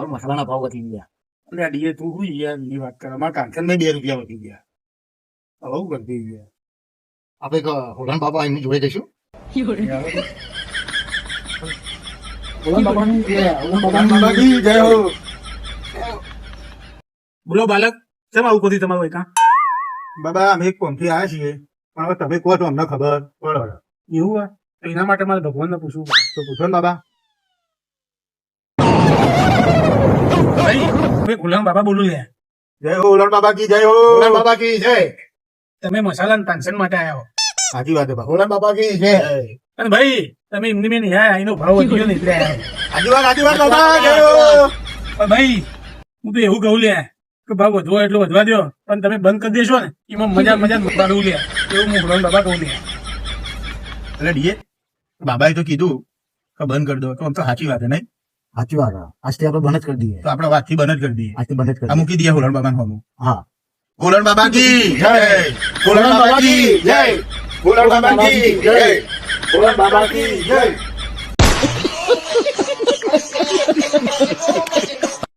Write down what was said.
હવે મસાલાના ભાવ વધી ગયા. એટલે આ ડીએ તું શું યાર ની વાત કરે અમારા કાંકર ને 2 રૂપિયા વધી ગયા. હવે હું કરતી ગયા આપણે હોલણ બાબા એમની જોડે જઈશું. હોલણ બાબાની બાબા કી જય હો. બોલો બાલક, કેમ આવું કરી તમારું એકા? બાબા અમે એક કોમથી આવ્યા છીએ, પણ હવે તમે કહો તો અમને ખબર પડે. એવું હોય તો એના માટે મારે ભગવાનને પૂછવું પડે. તો પૂછો ને બાબા. ભાઈ ગુલામ બાબા બોલું લે. જય હો હોલણ બાબા કી જય હો. હોલણ બાબા કી જય. તમે મસાલા પેન્શન માટે આવ્યા હો. સાચી વાત છે બા. હોલણ બાબા કી જય. અને ભાઈ તમે એમની મેં નહીં આવ્યા, એનો ભાવ વધી ગયો ને એટલે આવ્યા. સાચી વાત બાબા જય હો. પણ ભાઈ હું તો એવું કહું લે કે ભાવ વધવો એટલો વધવા દો, પણ તમે બંધ કરી દેશો ને એમાં મજા મારવું લે. એવું હું ગુલામ બાબા કહું લે. એટલે ડીએ બાબાએ તો કીધું કે બંધ કરી દો, તો આમ તો સાચી વાત છે નહીં? સાચી વાત. આજથી આપણે બંધ જ કરી દઈએ. તો આપણે વાતથી બંધ જ કરી દઈએ. આજથી બંધ જ કરી આ મૂકી દઈએ હોલણ બાબા હોમું. હા. હોલણ બાબા કી જય. હોલણ બાબા કી જય. હોલણ બાબા કી જય. હોલણ બાબા કી જય.